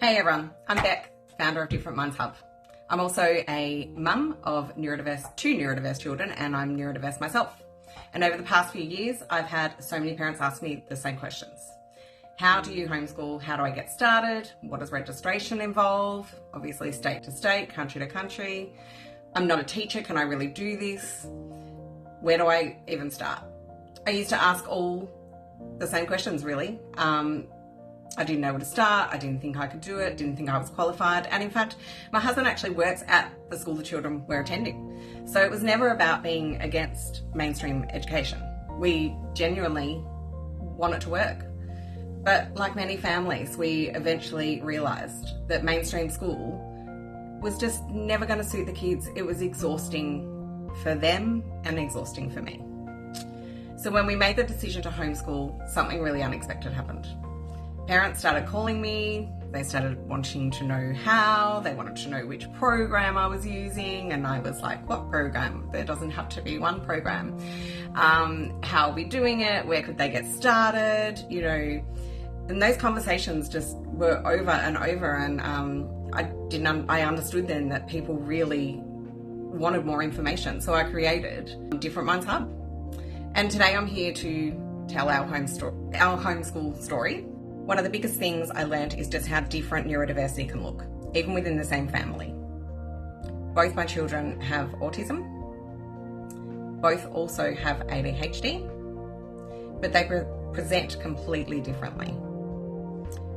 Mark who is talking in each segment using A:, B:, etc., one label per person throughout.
A: Hey everyone, I'm Beck, founder of Different Minds Hub. I'm also a mum of two neurodiverse children, and I'm neurodiverse myself. And over the past few years, I've had so many parents ask me the same questions. How do you homeschool? How do I get started? What does registration involve? Obviously state to state, country to country. I'm not a teacher, can I really do this? Where do I even start? I used to ask all the same questions really. I didn't know where to start, I didn't think I could do it, didn't think I was qualified, and in fact, my husband actually works at the school the children were attending. So it was never about being against mainstream education. We genuinely want it to work. But like many families, we eventually realised that mainstream school was just never going to suit the kids. It was exhausting for them and exhausting for me. So when we made the decision to homeschool, something really unexpected happened. Parents started calling me, they started wanting to know how, they wanted to know which program I was using, and I was like, what program? There doesn't have to be one program. How are we doing it? Where could they get started? And those conversations just were over and over, and I understood then that people really wanted more information, so I created Different Minds Hub. And today I'm here to tell our homeschool story. One of the biggest things I learned is just how different neurodiversity can look, even within the same family. Both my children have autism. Both also have ADHD, but they present completely differently.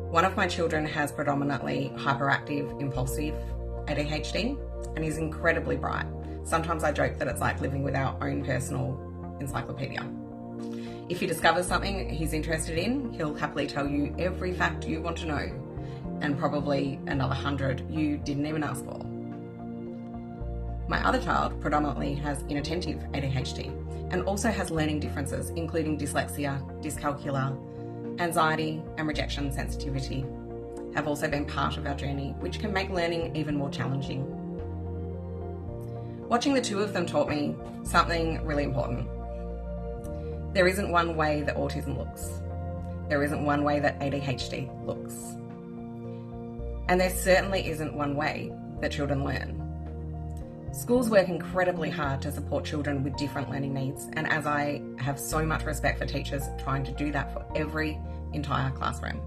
A: One of my children has predominantly hyperactive, impulsive ADHD, and is incredibly bright. Sometimes I joke that it's like living with our own personal encyclopedia. If he discovers something he's interested in, he'll happily tell you every fact you want to know, and probably another 100 you didn't even ask for. My other child predominantly has inattentive ADHD and also has learning differences, including dyslexia, dyscalculia, anxiety, and rejection sensitivity, have also been part of our journey, which can make learning even more challenging. Watching the two of them taught me something really important. There isn't one way that autism looks. There isn't one way that ADHD looks. And there certainly isn't one way that children learn. Schools work incredibly hard to support children with different learning needs, and as I have so much respect for teachers trying to do that for every entire classroom.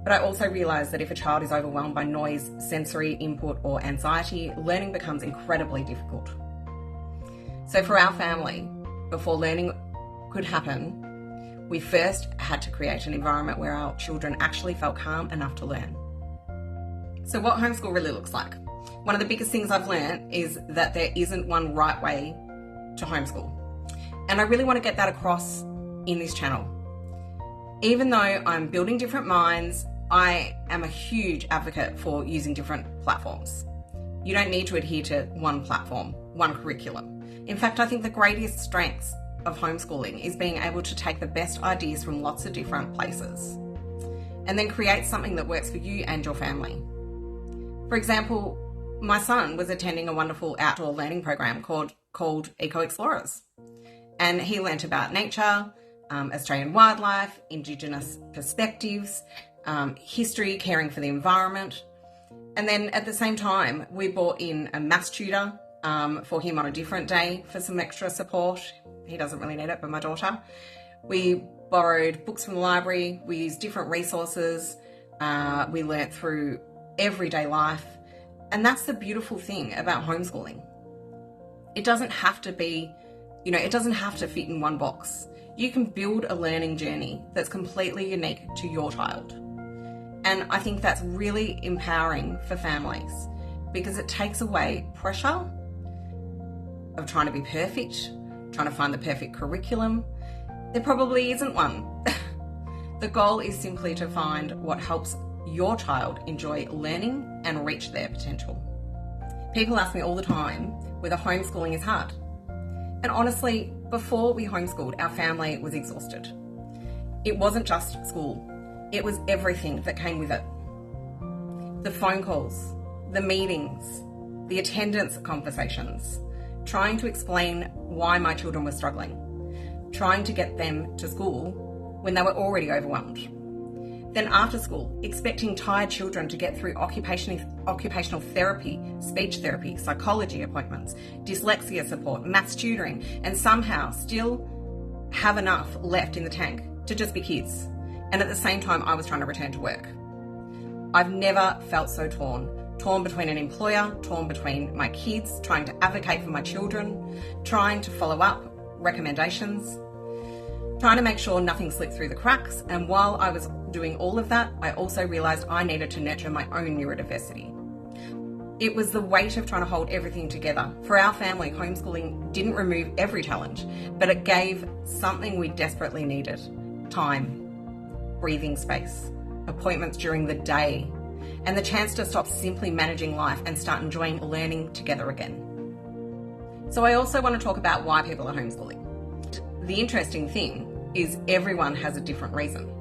A: But I also realise that if a child is overwhelmed by noise, sensory input, or anxiety, learning becomes incredibly difficult. So for our family, before learning could happen, we first had to create an environment where our children actually felt calm enough to learn. So what homeschool really looks like. One of the biggest things I've learned is that there isn't one right way to homeschool. And I really want to get that across in this channel. Even though I'm building different minds, I am a huge advocate for using different platforms. You don't need to adhere to one platform, one curriculum. In fact, I think the greatest strengths of homeschooling is being able to take the best ideas from lots of different places and then create something that works for you and your family. For example, my son was attending a wonderful outdoor learning program called Eco Explorers, and he learnt about nature, Australian wildlife, Indigenous perspectives, history, caring for the environment. And then at the same time, we brought in a maths tutor for him on a different day for some extra support. He doesn't really need it, but my daughter. We borrowed books from the library. We used different resources. We learnt through everyday life. And that's the beautiful thing about homeschooling. It doesn't have to be, it doesn't have to fit in one box. You can build a learning journey that's completely unique to your child. And I think that's really empowering for families because it takes away pressure of trying to be perfect, trying to find the perfect curriculum. There probably isn't one. The goal is simply to find what helps your child enjoy learning and reach their potential. People ask me all the time whether homeschooling is hard. And honestly, before we homeschooled, our family was exhausted. It wasn't just school. It was everything that came with it. The phone calls, the meetings, the attendance conversations, trying to explain why my children were struggling, trying to get them to school when they were already overwhelmed. Then after school, expecting tired children to get through occupational therapy, speech therapy, psychology appointments, dyslexia support, maths tutoring, and somehow still have enough left in the tank to just be kids. And at the same time, I was trying to return to work. I've never felt so torn between an employer, torn between my kids, trying to advocate for my children, trying to follow up recommendations, trying to make sure nothing slipped through the cracks. And while I was doing all of that, I also realised I needed to nurture my own neurodiversity. It was the weight of trying to hold everything together. For our family, homeschooling didn't remove every challenge, but it gave something we desperately needed: time, breathing space, appointments during the day, and the chance to stop simply managing life and start enjoying learning together again. So I also want to talk about why people are homeschooling. The interesting thing is everyone has a different reason.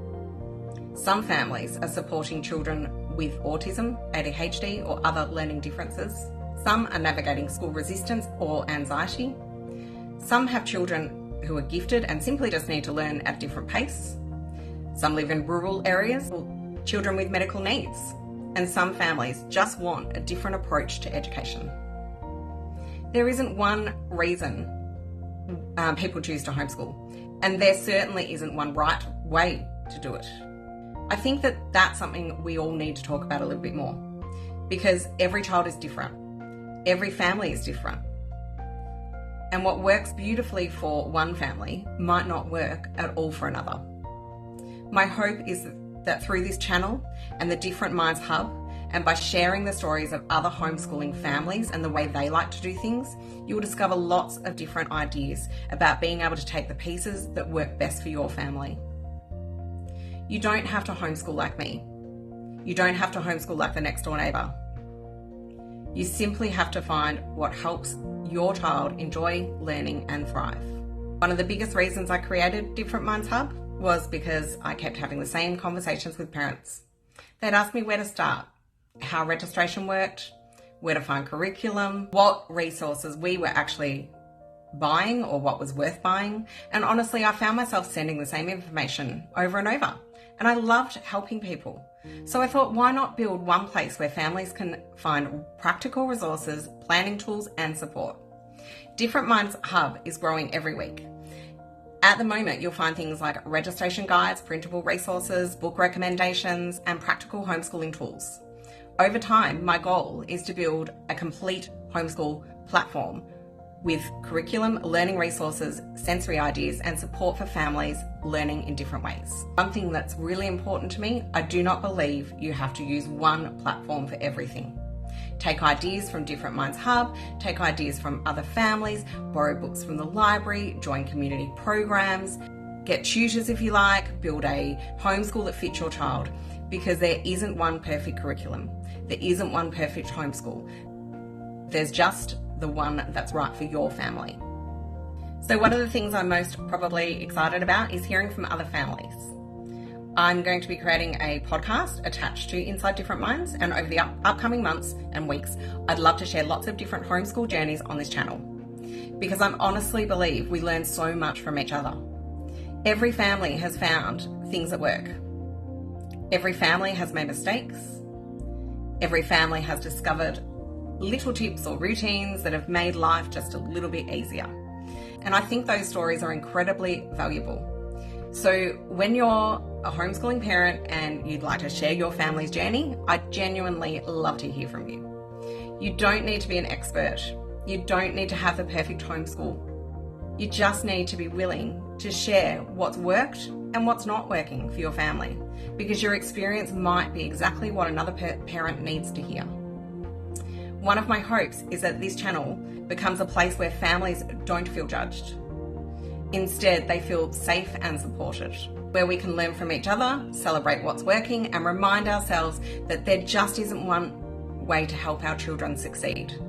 A: Some families are supporting children with autism, ADHD, or other learning differences. Some are navigating school resistance or anxiety. Some have children who are gifted and simply just need to learn at a different pace. Some live in rural areas, or children with medical needs. And some families just want a different approach to education. There isn't one reason people choose to homeschool, and there certainly isn't one right way to do it. I think that that's something we all need to talk about a little bit more, because every child is different. Every family is different. And what works beautifully for one family might not work at all for another. My hope is that through this channel and the Different Minds Hub, and by sharing the stories of other homeschooling families and the way they like to do things, you'll discover lots of different ideas about being able to take the pieces that work best for your family. You don't have to homeschool like me. You don't have to homeschool like the next door neighbour. You simply have to find what helps your child enjoy learning and thrive. One of the biggest reasons I created Different Minds Hub was because I kept having the same conversations with parents. They'd ask me where to start, how registration worked, where to find curriculum, what resources we were actually buying or what was worth buying. And honestly, I found myself sending the same information over and over. And I loved helping people. So I thought, why not build one place where families can find practical resources, planning tools, and support? Different Minds Hub is growing every week. At the moment, you'll find things like registration guides, printable resources, book recommendations, and practical homeschooling tools. Over time, my goal is to build a complete homeschool platform with curriculum, learning resources, sensory ideas, and support for families learning in different ways. One thing that's really important to me, I do not believe you have to use one platform for everything. Take ideas from Different Minds Hub, take ideas from other families, borrow books from the library, join community programs, get tutors if you like, build a homeschool that fits your child, because there isn't one perfect curriculum. There isn't one perfect homeschool. There's just the one that's right for your family. So one of the things I'm most probably excited about is hearing from other families. I'm going to be creating a podcast attached to Inside Different Minds, and over the upcoming months and weeks, I'd love to share lots of different homeschool journeys on this channel, because I honestly believe we learn so much from each other. Every family has found things that work. Every family has made mistakes. Every family has discovered little tips or routines that have made life just a little bit easier. And I think those stories are incredibly valuable. So when you're a homeschooling parent and you'd like to share your family's journey, I genuinely love to hear from you. You don't need to be an expert. You don't need to have the perfect homeschool. You just need to be willing to share what's worked and what's not working for your family, because your experience might be exactly what another parent needs to hear. One of my hopes is that this channel becomes a place where families don't feel judged. Instead, they feel safe and supported, where we can learn from each other, celebrate what's working, and remind ourselves that there just isn't one way to help our children succeed.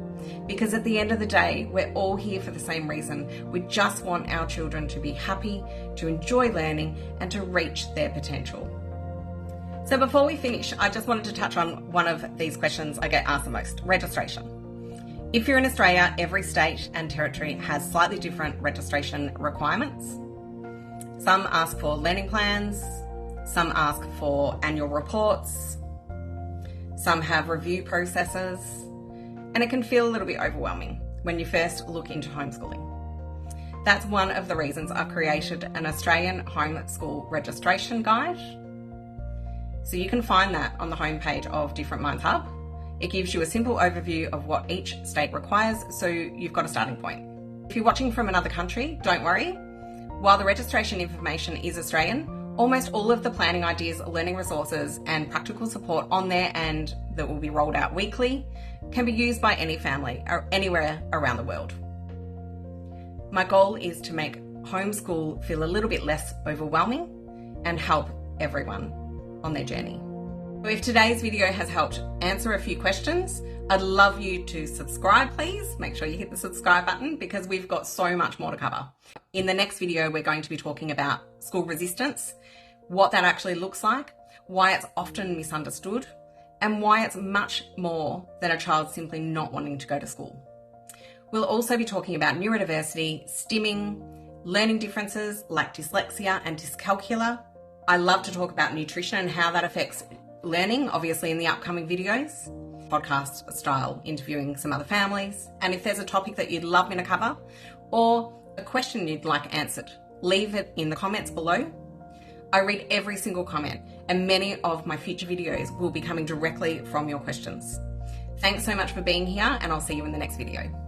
A: Because at the end of the day, we're all here for the same reason. We just want our children to be happy, to enjoy learning, and to reach their potential. So before we finish, I just wanted to touch on one of these questions I get asked the most: registration. If you're in Australia, every state and territory has slightly different registration requirements. Some ask for learning plans, Some ask for annual reports. Some have review processes. And it can feel a little bit overwhelming when you first look into homeschooling. That's one of the reasons I've created an Australian homeschool registration guide. So you can find that on the homepage of Different Minds Hub. It gives you a simple overview of what each state requires, so you've got a starting point. If you're watching from another country, don't worry. While the registration information is Australian, almost all of the planning ideas, learning resources and practical support on there and that will be rolled out weekly can be used by any family or anywhere around the world. My goal is to make homeschool feel a little bit less overwhelming and help everyone on their journey. So if today's video has helped answer a few questions, I'd love you to subscribe, please. Make sure you hit the subscribe button because we've got so much more to cover. In the next video, we're going to be talking about school resistance, what that actually looks like, why it's often misunderstood, and why it's much more than a child simply not wanting to go to school. We'll also be talking about neurodiversity, stimming, learning differences like dyslexia and dyscalculia. I love to talk about nutrition and how that affects learning, obviously in the upcoming videos, podcast style, interviewing some other families. And if there's a topic that you'd love me to cover or a question you'd like answered, leave it in the comments below. I read every single comment and many of my future videos will be coming directly from your questions. Thanks so much for being here and I'll see you in the next video.